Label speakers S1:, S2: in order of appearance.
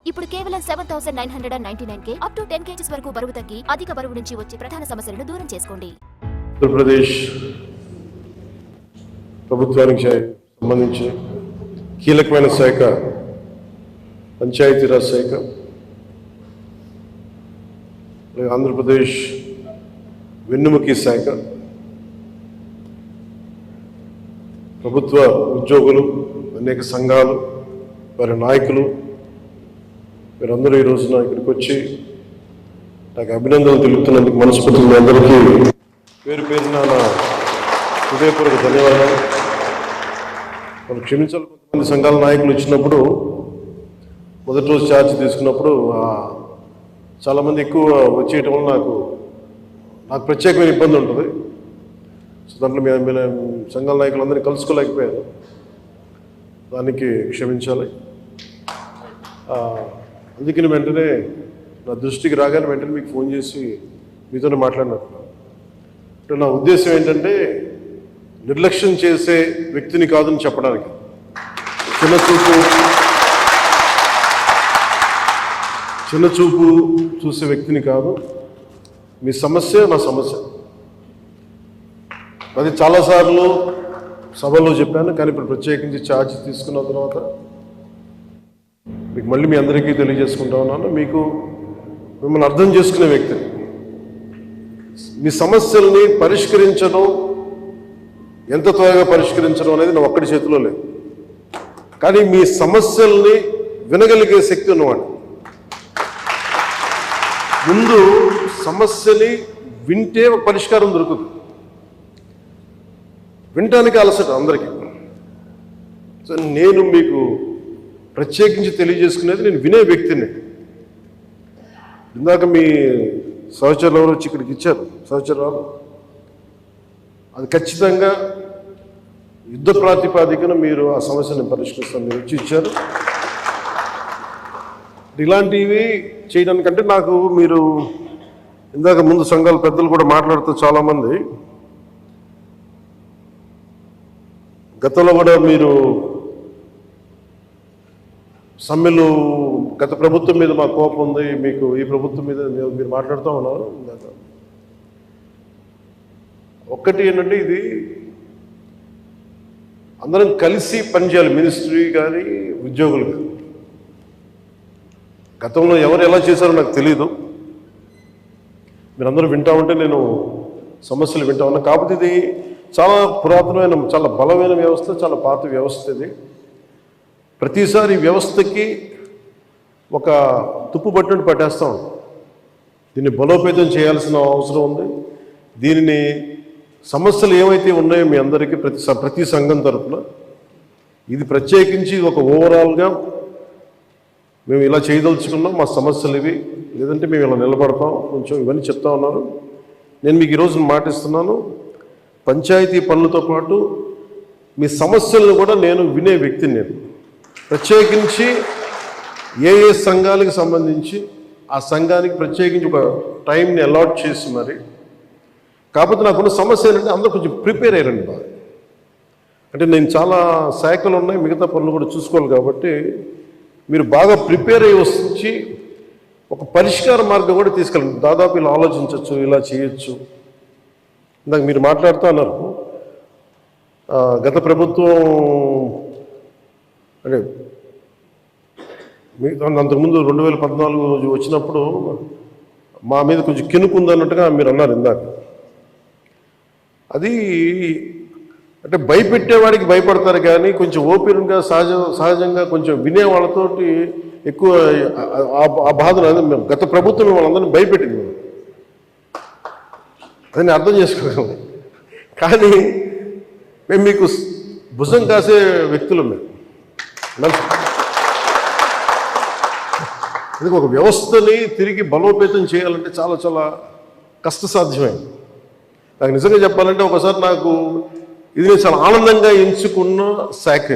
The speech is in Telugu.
S1: ఇప్పుడు కేవలం 7,999 అప్ టు 10 kgs వరకు బరువు తగ్గి అధిక బరువు నుంచి వచ్చే ప్రధాన సమస్యలను దూరం చేసుకోండి.
S2: ఆంధ్రప్రదేశ్ ప్రభుత్వానికి సంబంధించి కీలకమైన శాఖ పంచాయతీరాజ్ శాఖ. ఆంధ్రప్రదేశ్ వెన్నుముకి శాఖ. ప్రభుత్వ ఉద్యోగులు, అనేక సంఘాలు, వారి నాయకులు, మీరందరూ ఈ రోజున ఇక్కడికి వచ్చి నాకు అభినందనలు తెలుపుతున్నందుకు మనస్ఫూర్తిగా మీ అందరికీ పేరు పేరున నా హృదయపూర్వక ధన్యవాదాలు. మనం క్షమించాలి, కొంతమంది సంఘాల నాయకులు వచ్చినప్పుడు మొదటి రోజు ఛార్జ్ తీసుకున్నప్పుడు చాలామంది ఎక్కువ వచ్చేయటం వల్ల నాకు ప్రత్యేకమైన ఇబ్బంది ఉంటుంది. సో దాంట్లో మేము సంఘాల నాయకులందరినీ కలుసుకోలేకపోయారు, దానికి క్షమించాలి. అందుకని వెంటనే నా దృష్టికి రాగానే వెంటనే మీకు ఫోన్ చేసి మీతోనే మాట్లాడినట్టున్నాను. అంటే నా ఉద్దేశం ఏంటంటే నిర్లక్ష్యం చేసే వ్యక్తిని కాదని చెప్పడానికి, చిన్న చూపు చూసే వ్యక్తిని కాదు. మీ సమస్య నా సమస్య. అది చాలాసార్లు సభలో చెప్పాను, కానీ ఇప్పుడు ప్రత్యేకించి ఛార్జ్ తీసుకున్న తర్వాత మీకు మళ్ళీ మీ అందరికీ తెలియజేసుకుంటా ఉన్నాను. మిమ్మల్ని అర్థం చేసుకునే వ్యక్తిని, మీ సమస్యల్ని పరిష్కరించడం, ఎంత త్వరగా పరిష్కరించడం అనేది నా ఒక్కడి చేతిలో లేదు. కానీ మీ సమస్యల్ని వినగలిగే శక్తి ఉన్నవాడు. ముందు సమస్యని వింటే ఒక పరిష్కారం దొరుకుతుంది. వినటానికి అలసట అందరికీ. సో నేను మీకు ప్రత్యేకించి తెలియజేసుకునేది, నేను వినే వ్యక్తిని. ఇందాక మీ సహచరులు ఎవరు వచ్చి ఇక్కడికి ఇచ్చారు, సహచరాలు, అది ఖచ్చితంగా యుద్ధ ప్రాతిపాదికన మీరు ఆ సమస్యను పరిష్కరిస్తాను మీరు వచ్చి ఇచ్చారు. ఇలాంటివి చేయడానికంటే మీరు ఇందాక ముందు సంఘాల పెద్దలు కూడా మాట్లాడుతూ చాలామంది గతంలో కూడా మీరు సమ్మెలు, గత ప్రభుత్వం మీద మా కోపం ఉంది, మీకు ఈ ప్రభుత్వం మీద మీరు మాట్లాడుతూ ఉన్నారు. ఒక్కటి ఏంటంటే, ఇది అందరం కలిసి పనిచేయాలి, మినిస్ట్రీ కానీ ఉద్యోగులు కానీ. గతంలో ఎవరు ఎలా చేశారో నాకు తెలీదు, మీరందరూ వింటా ఉంటే నేను సమస్యలు వింటా ఉన్నా. కాకపోతే ఇది చాలా పురాతనమైన, చాలా బలమైన వ్యవస్థ, చాలా పాత వ్యవస్థ. ఇది ప్రతిసారి వ్యవస్థకి ఒక తుప్పు పట్టుని పట్టేస్తాం. దీన్ని బలోపేతం చేయాల్సిన అవసరం ఉంది. దీనిని సమస్యలు ఏవైతే ఉన్నాయో మీ అందరికీ ప్రతి సంఘం తరఫున ఇది ప్రత్యేకించి ఒక ఓవరాల్గా మేము ఇలా చేయదలుచుకున్నాం, మా సమస్యలు ఇవి, లేదంటే మేము ఇలా నిలబడతాం, కొంచెం ఇవన్నీ చెప్తా ఉన్నారు. నేను మీకు ఈరోజు మాటిస్తున్నాను, పంచాయతీ పనులతో పాటు మీ సమస్యలను కూడా నేను వినే వ్యక్తిని. నేను ప్రత్యేకించి ఏ సంఘాలకు సంబంధించి ఆ సంఘానికి ప్రత్యేకించి ఒక టైంని అలాట్ చేసి మరి. కాకపోతే నాకున్న సమస్య ఏంటంటే అందరూ కొంచెం ప్రిపేర్ అయ్యారండి బాగా. అంటే నేను చాలా శాఖలు ఉన్నాయి, మిగతా పనులు కూడా చూసుకోవాలి. కాబట్టి మీరు బాగా ప్రిపేర్ అయ్యి వచ్చి ఒక పరిష్కార మార్గం కూడా తీసుకెళ్ళండి. దాదాపు ఇలా ఆలోచించవచ్చు, ఇలా చేయొచ్చు. ఇందాక మీరు మాట్లాడుతూ అన్నారు, గత ప్రభుత్వం అంటే అంతకుముందు 2014 వచ్చినప్పుడు మా మీద కొంచెం కినుకుందన్నట్టుగా మీరు అన్నారు ఇందాక. అది అంటే భయపెట్టేవాడికి భయపడతారు, కానీ కొంచెం ఓపెన్గా సహజంగా కొంచెం వినే వాళ్ళతోటి ఎక్కువ ఆ బాధలు. మేము గత ప్రభుత్వం మిమ్మల్ని అందరినీ భయపెట్టింది, దాన్ని అర్థం చేసుకోగలం. కానీ మేము మీకు భుజం కాసే వ్యక్తులు. ఇది ఒక వ్యవస్థని తిరిగి బలోపేతం చేయాలంటే చాలా చాలా కష్టసాధ్యమైంది. నాకు నిజంగా చెప్పాలంటే ఒకసారి ఇది నేను చాలా ఆనందంగా ఎంచుకున్న శాఖ.